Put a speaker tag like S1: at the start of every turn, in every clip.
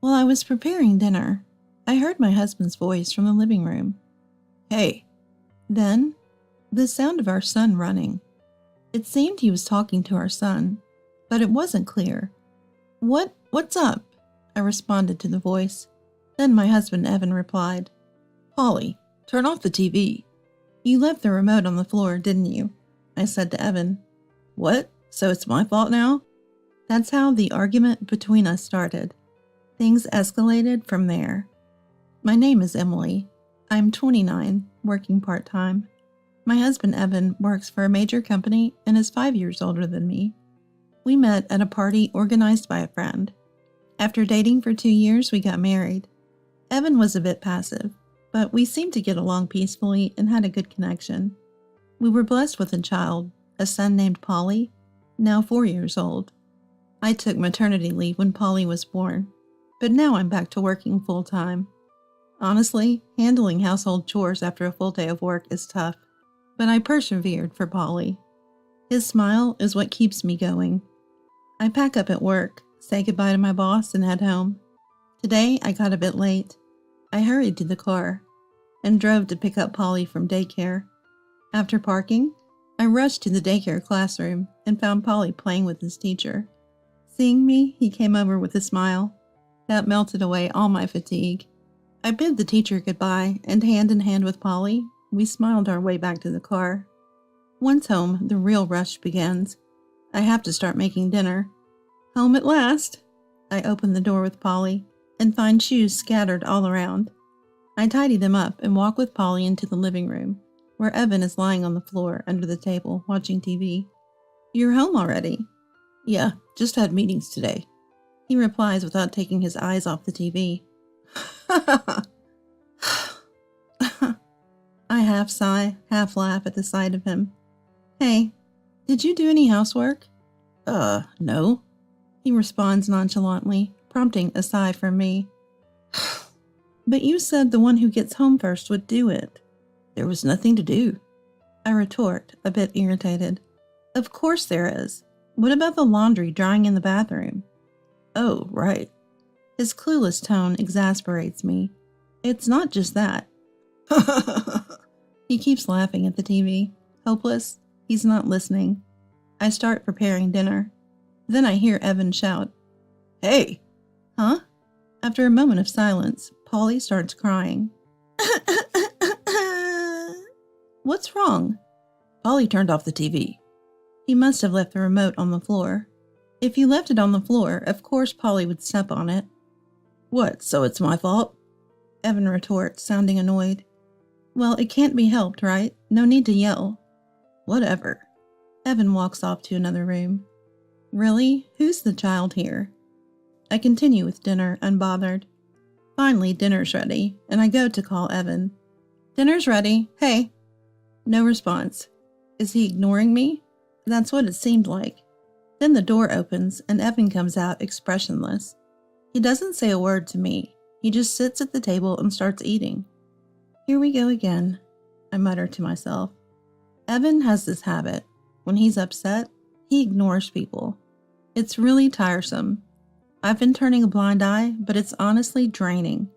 S1: While I was preparing dinner, I heard my husband's voice from the living room. "Hey." Then, the sound of our son running. It seemed he was talking to our son, but it wasn't clear. What's up?" I responded to the voice. Then my husband Evan replied, "Polly, turn off the TV." "You left the remote on the floor, didn't you?" I said to Evan. "What? So it's my fault now?" That's how the argument between us started. Things escalated from there. My name is Emily. I'm 29, working part-time. My husband Evan works for a major company and is 5 years older than me. We met at a party organized by a friend. After dating for 2 years, we got married. Evan was a bit passive, but we seemed to get along peacefully and had a good connection. We were blessed with a child, a son named Polly, now 4 years old. I took maternity leave when Polly was born, but now I'm back to working full-time. Honestly, handling household chores after a full day of work is tough, but I persevered for Polly. His smile is what keeps me going. I pack up at work, say goodbye to my boss, and head home. Today, I got a bit late. I hurried to the car and drove to pick up Polly from daycare. After parking, I rushed to the daycare classroom and found Polly playing with his teacher. Seeing me, he came over with a smile. That melted away all my fatigue. I bid the teacher goodbye, and hand in hand with Polly, we smiled our way back to the car. Once home, the real rush begins. I have to start making dinner. Home at last! I open the door with Polly and find shoes scattered all around. I tidy them up and walk with Polly into the living room, where Evan is lying on the floor under the table watching TV. "You're home already?" "Yeah, just had meetings today," he replies without taking his eyes off the TV. I half sigh, half laugh at the sight of him. "Hey, did you do any housework?" No," he responds nonchalantly, prompting a sigh from me. "But you said the one who gets home first would do it." "There was nothing to do," I retort, a bit irritated. "Of course there is. What about the laundry drying in the bathroom?" "Oh, right." His clueless tone exasperates me. It's not just that. He keeps laughing at the TV. Hopeless, he's not listening. I start preparing dinner. Then I hear Evan shout, "Hey!" "Huh?" After a moment of silence, Polly starts crying. "What's wrong?" "Polly turned off the TV." He must have left the remote on the floor. If you left it on the floor, of course Polly would step on it. "What, so it's my fault?" Evan retorts, sounding annoyed. "Well, it can't be helped, right? No need to yell." "Whatever." Evan walks off to another room. Really? Who's the child here? I continue with dinner, unbothered. Finally, dinner's ready, and I go to call Evan. "Dinner's ready. Hey." No response. Is he ignoring me? That's what it seemed like. Then the door opens, and Evan comes out expressionless. He doesn't say a word to me. He just sits at the table and starts eating. "Here we go again," I mutter to myself. Evan has this habit. When he's upset, he ignores people. It's really tiresome. I've been turning a blind eye, but it's honestly draining.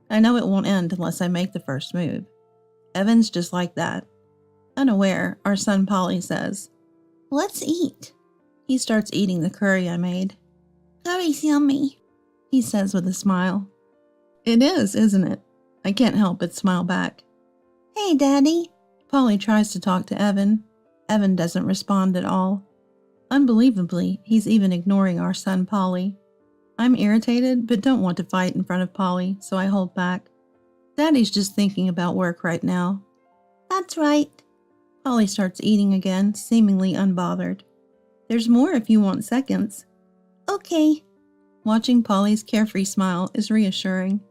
S1: I know it won't end unless I make the first move. Evan's just like that. Unaware, our son Polly says, "Let's eat." He starts eating the curry I made. "Curry's yummy," he says with a smile. It is, isn't it? I can't help but smile back. "Hey, Daddy." Polly tries to talk to Evan. Evan doesn't respond at all. Unbelievably, he's even ignoring our son Polly. I'm irritated, but don't want to fight in front of Polly, so I hold back. Daddy's just thinking about work right now. "That's right." Polly starts eating again, seemingly unbothered. "There's more if you want seconds." "Okay." Watching Polly's carefree smile is reassuring.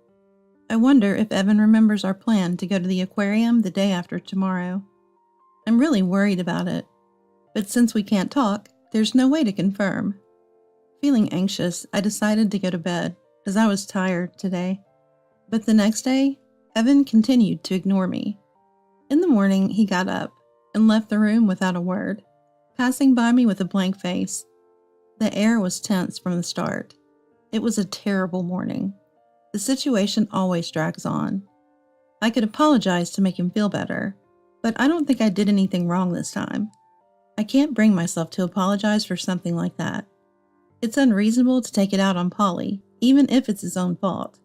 S1: I wonder if Evan remembers our plan to go to the aquarium the day after tomorrow. I'm really worried about it, but since we can't talk, there's no way to confirm. Feeling anxious, I decided to go to bed, as I was tired today. But the next day, Evan continued to ignore me. In the morning, he got up and left the room without a word, passing by me with a blank face. The air was tense from the start. It was a terrible morning. The situation always drags on. I could apologize to make him feel better, but I don't think I did anything wrong this time. I can't bring myself to apologize for something like that. It's unreasonable to take it out on Polly, even if it's his own fault.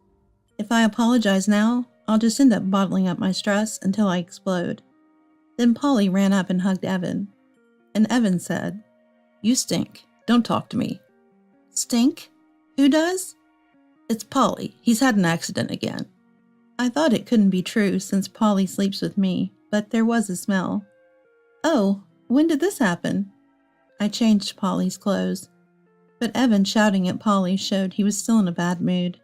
S1: If I apologize now, I'll just end up bottling up my stress until I explode. Then Polly ran up and hugged Evan. And Evan said, "You stink. Don't talk to me." Stink? Who does? It's Polly. He's had an accident again. I thought it couldn't be true since Polly sleeps with me, but there was a smell. Oh, when did this happen? I changed Polly's clothes. But Evan shouting at Polly showed he was still in a bad mood.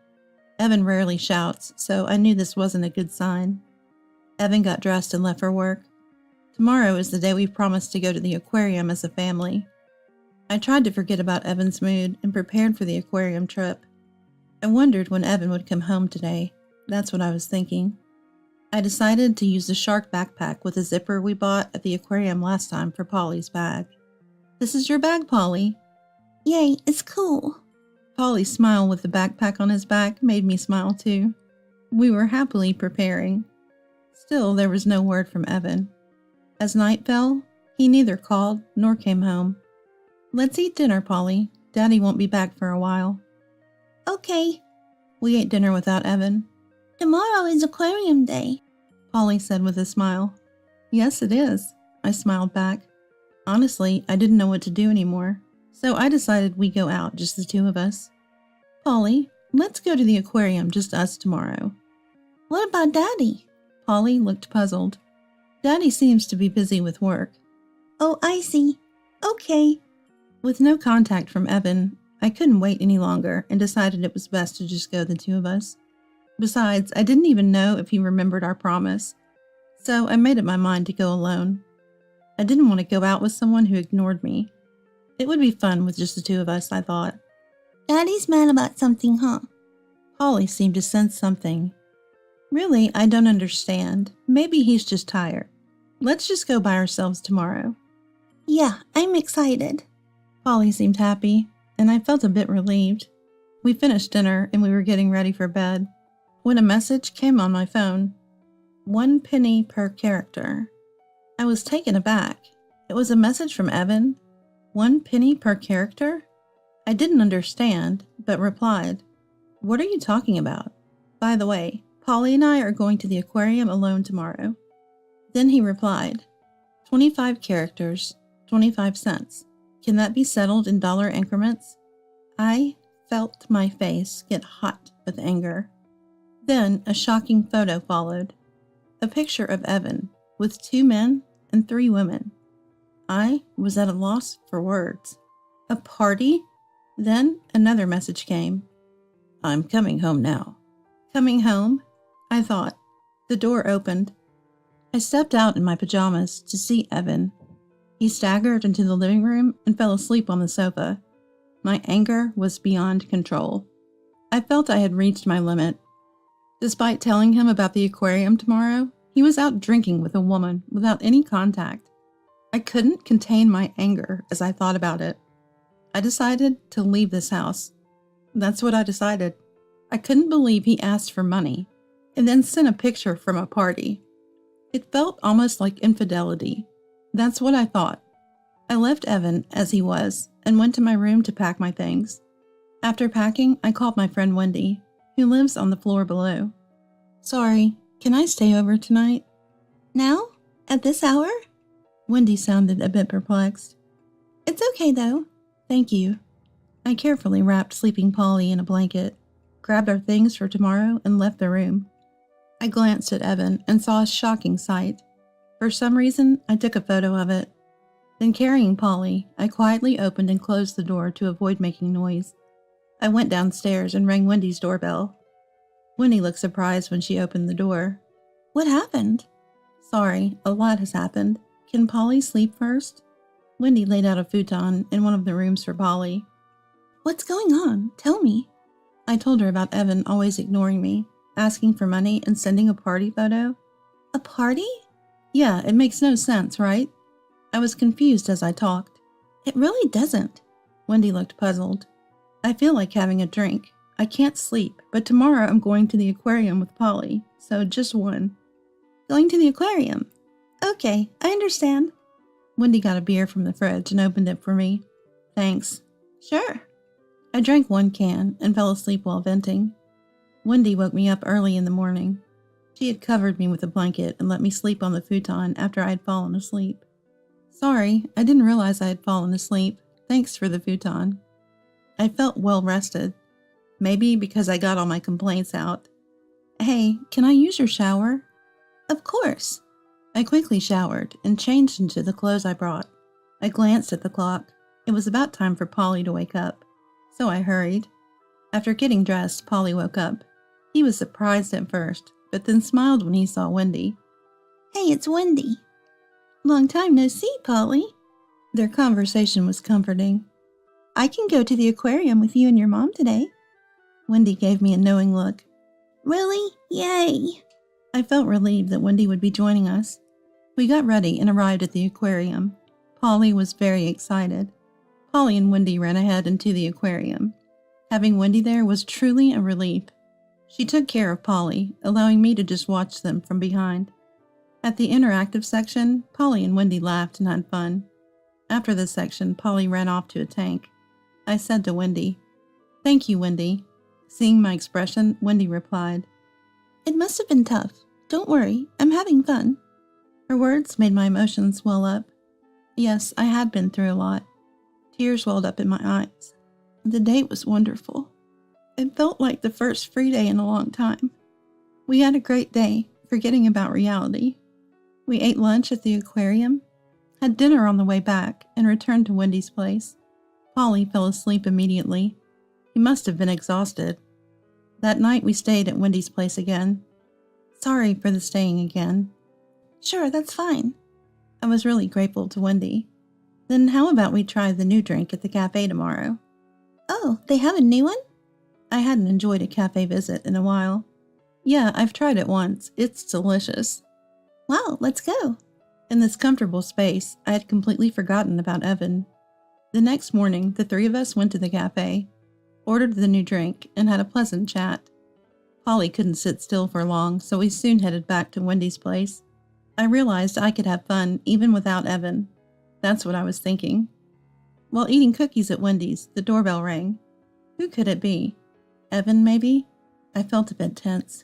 S1: Evan rarely shouts, so I knew this wasn't a good sign. Evan got dressed and left for work. Tomorrow is the day we promised to go to the aquarium as a family. I tried to forget about Evan's mood and prepared for the aquarium trip. I wondered when Evan would come home today. That's what I was thinking. I decided to use the shark backpack with a zipper we bought at the aquarium last time for Polly's bag. "This is your bag, Polly." "Yay, it's cool." Polly's smile with the backpack on his back made me smile too. We were happily preparing. Still, there was no word from Evan. As night fell, he neither called nor came home. "Let's eat dinner, Polly. Daddy won't be back for a while." "Okay." We ate dinner without Evan. "Tomorrow is aquarium day," Polly said with a smile. "Yes, it is," I smiled back. Honestly, I didn't know what to do anymore, so I decided we'd go out, just the two of us. "Polly, let's go to the aquarium, just us tomorrow." "What about Daddy?" Polly looked puzzled. "Daddy seems to be busy with work." "Oh, I see. Okay." With no contact from Evan, I couldn't wait any longer and decided it was best to just go the two of us. Besides, I didn't even know if he remembered our promise, so I made up my mind to go alone. I didn't want to go out with someone who ignored me. It would be fun with just the two of us, I thought. "Daddy's mad about something, huh?" Polly seemed to sense something. "Really, I don't understand. Maybe he's just tired. Let's just go by ourselves tomorrow." "Yeah, I'm excited." Polly seemed happy, and I felt a bit relieved. We finished dinner and we were getting ready for bed when a message came on my phone. 1 penny per character. I was taken aback. It was a message from Evan. 1 penny per character? I didn't understand, but replied, "What are you talking about? By the way, Polly and I are going to the aquarium alone tomorrow." Then he replied, 25 characters, 25 cents. Can that be settled in dollar increments? I felt my face get hot with anger. Then a shocking photo followed. A picture of Evan with 2 men and 3 women. I was at a loss for words. A party? Then another message came. "I'm coming home now." Coming home? I thought. The door opened. I stepped out in my pajamas to see Evan. He staggered into the living room and fell asleep on the sofa. My anger was beyond control. I felt I had reached my limit. Despite telling him about the aquarium tomorrow, he was out drinking with a woman without any contact. I couldn't contain my anger as I thought about it. I decided to leave this house. That's what I decided. I couldn't believe he asked for money and then sent a picture from a party. It felt almost like infidelity. That's what I thought. I left Evan as he was and went to my room to pack my things. After packing, I called my friend Wendy, who lives on the floor below. "Sorry, can I stay over tonight?" "Now? At this hour?" Wendy sounded a bit perplexed. "It's okay though." "Thank you." I carefully wrapped sleeping Polly in a blanket, grabbed our things for tomorrow, and left the room. I glanced at Evan and saw a shocking sight. For some reason, I took a photo of it. Then carrying Polly, I quietly opened and closed the door to avoid making noise. I went downstairs and rang Wendy's doorbell. Wendy looked surprised when she opened the door. "What happened?" "Sorry, a lot has happened. Can Polly sleep first?" Wendy laid out a futon in one of the rooms for Polly. "What's going on? Tell me." I told her about Evan always ignoring me, asking for money and sending a party photo. "A party?" "Yeah, it makes no sense, right?" I was confused as I talked. "It really doesn't." Wendy looked puzzled. "I feel like having a drink. I can't sleep, but tomorrow I'm going to the aquarium with Polly, so just one. Going to the aquarium? Okay, I understand. Wendy got a beer from the fridge and opened it for me. Thanks. Sure. I drank one can and fell asleep while venting. Wendy woke me up early in the morning. She had covered me with a blanket and let me sleep on the futon after I had fallen asleep. Sorry, I didn't realize I had fallen asleep. Thanks for the futon. I felt well rested. Maybe because I got all my complaints out. Hey, can I use your shower? Of course. I quickly showered and changed into the clothes I brought. I glanced at the clock. It was about time for Polly to wake up, so I hurried. After getting dressed, Polly woke up. He was surprised at first, but then smiled when he saw Wendy. Hey, it's Wendy. Long time no see, Polly. Their conversation was comforting. I can go to the aquarium with you and your mom today. Wendy gave me a knowing look. Really? Yay! I felt relieved that Wendy would be joining us. We got ready and arrived at the aquarium. Polly was very excited. Polly and Wendy ran ahead into the aquarium. Having Wendy there was truly a relief. She took care of Polly, allowing me to just watch them from behind. At the interactive section, Polly and Wendy laughed and had fun. After this section, Polly ran off to a tank. I said to Wendy, "Thank you, Wendy." Seeing my expression, Wendy replied, "It must have been tough. Don't worry, I'm having fun." Her words made my emotions swell up. Yes, I had been through a lot. Tears welled up in my eyes. The date was wonderful. It felt like the first free day in a long time. We had a great day, forgetting about reality. We ate lunch at the aquarium, had dinner on the way back, and returned to Wendy's place. Polly fell asleep immediately. He must have been exhausted. That night we stayed at Wendy's place again. Sorry for the staying again. Sure, that's fine. I was really grateful to Wendy. Then how about we try the new drink at the cafe tomorrow? Oh, they have a new one? I hadn't enjoyed a cafe visit in a while. Yeah, I've tried it once. It's delicious. Wow, let's go. In this comfortable space, I had completely forgotten about Evan. The next morning, the three of us went to the cafe, ordered the new drink, and had a pleasant chat. Polly couldn't sit still for long, so we soon headed back to Wendy's place. I realized I could have fun even without Evan. That's what I was thinking. While eating cookies at Wendy's, the doorbell rang. Who could it be? Evan, maybe? I felt a bit tense.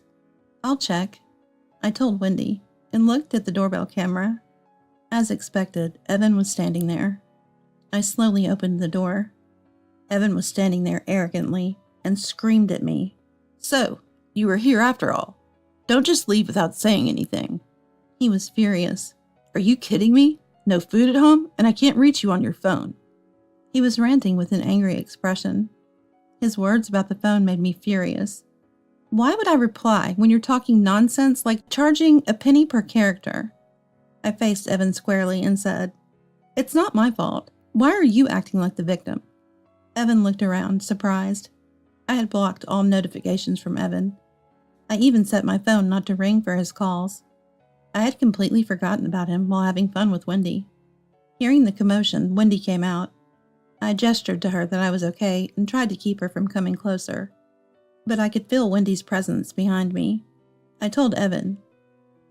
S1: I'll check. I told Wendy, and looked at the doorbell camera. As expected, Evan was standing there. I slowly opened the door. Evan was standing there arrogantly and screamed at me. So, you were here after all. Don't just leave without saying anything. He was furious. Are you kidding me? No food at home, and I can't reach you on your phone. He was ranting with an angry expression. His words about the phone made me furious. Why would I reply when you're talking nonsense like charging a penny per character? I faced Evan squarely and said, It's not my fault. Why are you acting like the victim? Evan looked around, surprised. I had blocked all notifications from Evan. I even set my phone not to ring for his calls. I had completely forgotten about him while having fun with Wendy. Hearing the commotion, Wendy came out. I gestured to her that I was okay and tried to keep her from coming closer. But I could feel Wendy's presence behind me. I told Evan,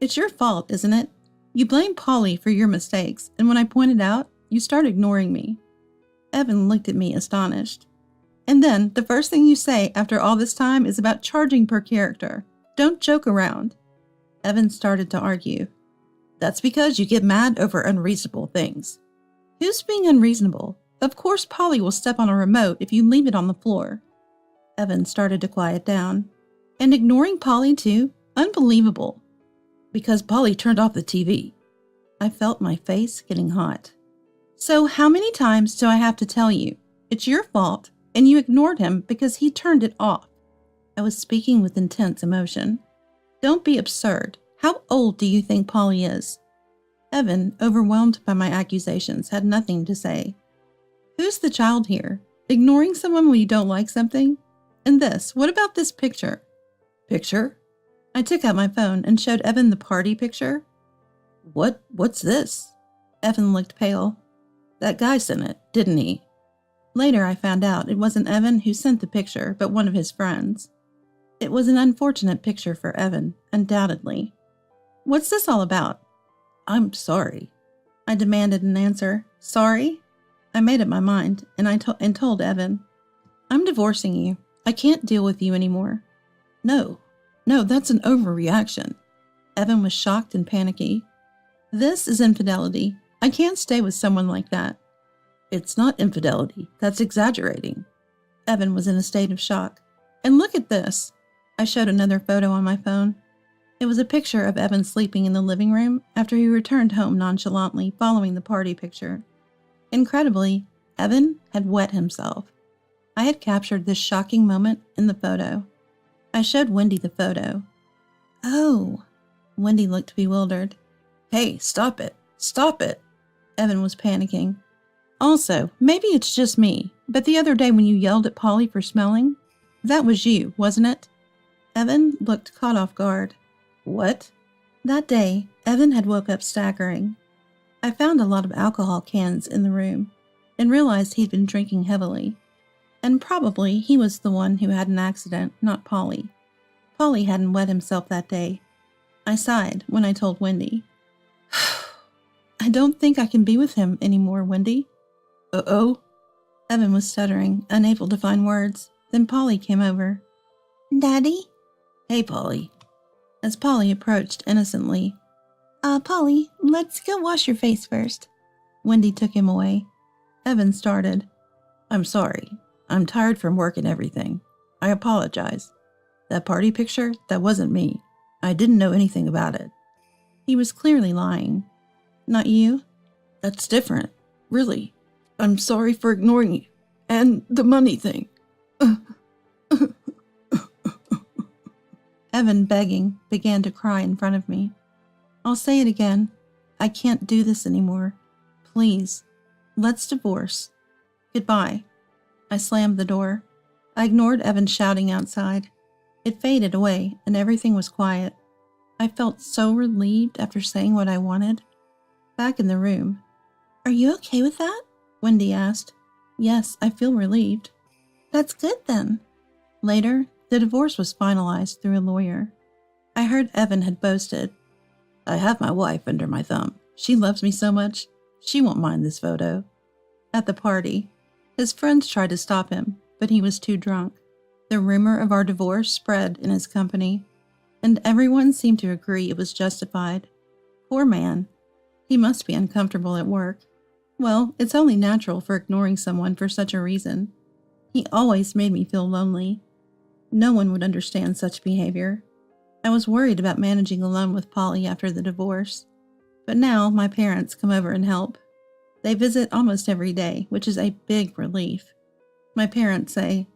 S1: It's your fault, isn't it? You blame Polly for your mistakes, and when I pointed out, you start ignoring me. Evan looked at me astonished. And then, the first thing you say after all this time is about charging per character. Don't joke around. Evan started to argue. That's because you get mad over unreasonable things. Who's being unreasonable? Of course Polly will step on a remote if you leave it on the floor. Evan started to quiet down. And ignoring Polly too? Unbelievable. Because Polly turned off the TV. I felt my face getting hot. So how many times do I have to tell you? It's your fault, and you ignored him because he turned it off. I was speaking with intense emotion. Don't be absurd. How old do you think Polly is? Evan, overwhelmed by my accusations, had nothing to say. Who's the child here? Ignoring someone when you don't like something? And this, what about this picture? Picture? I took out my phone and showed Evan the party picture. What's this? Evan looked pale. That guy sent it, didn't he? Later, I found out it wasn't Evan who sent the picture, but one of his friends. It was an unfortunate picture for Evan, undoubtedly. What's this all about? I'm sorry. I demanded an answer. Sorry? I made up my mind, and told Evan, I'm divorcing you. I can't deal with you anymore. No, that's an overreaction. Evan was shocked and panicky. This is infidelity. I can't stay with someone like that. It's not infidelity. That's exaggerating. Evan was in a state of shock. And look at this. I showed another photo on my phone. It was a picture of Evan sleeping in the living room after he returned home nonchalantly following the party picture. Incredibly, Evan had wet himself. I had captured this shocking moment in the photo. I showed Wendy the photo. Oh, Wendy looked bewildered. Hey, stop it. Stop it. Evan was panicking. Also, maybe it's just me, but the other day when you yelled at Polly for smelling, that was you, wasn't it? Evan looked caught off guard. What? That day, Evan had woke up staggering. I found a lot of alcohol cans in the room and realized he'd been drinking heavily. And probably he was the one who had an accident, not Polly. Polly hadn't wet himself that day. I sighed when I told Wendy. I don't think I can be with him anymore, Wendy. Uh-oh? Evan was stuttering, unable to find words. Then Polly came over. Daddy? Hey, Polly. As Polly approached innocently. Polly, let's go wash your face first. Wendy took him away. Evan started. I'm sorry. I'm tired from work and everything. I apologize. That party picture, that wasn't me. I didn't know anything about it. He was clearly lying. Not you? That's different. Really. I'm sorry for ignoring you. And the money thing. Evan, begging, began to cry in front of me. I'll say it again. I can't do this anymore. Please. Let's divorce. Goodbye. I slammed the door. I ignored Evan shouting outside. It faded away, and everything was quiet. I felt so relieved after saying what I wanted. Back in the room. Are you okay with that? Wendy asked. Yes, I feel relieved. That's good then. Later, the divorce was finalized through a lawyer. I heard Evan had boasted. I have my wife under my thumb. She loves me so much, she won't mind this photo. At the party, his friends tried to stop him, but he was too drunk. The rumor of our divorce spread in his company, and everyone seemed to agree it was justified. Poor man. He must be uncomfortable at work. Well, it's only natural for ignoring someone for such a reason. He always made me feel lonely. No one would understand such behavior. I was worried about managing alone with Polly after the divorce. But now my parents come over and help. They visit almost every day, which is a big relief. My parents say,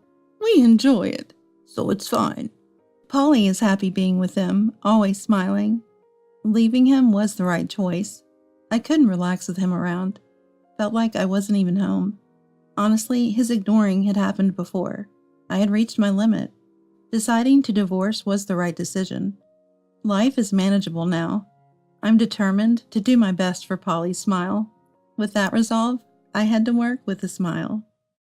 S1: we enjoy it, so it's fine. Polly is happy being with them, always smiling. Leaving him was the right choice. I couldn't relax with him around. Felt like I wasn't even home. Honestly, his ignoring had happened before. I had reached my limit. Deciding to divorce was the right decision. Life is manageable now. I'm determined to do my best for Polly's smile. With that resolve, I head to work with a smile.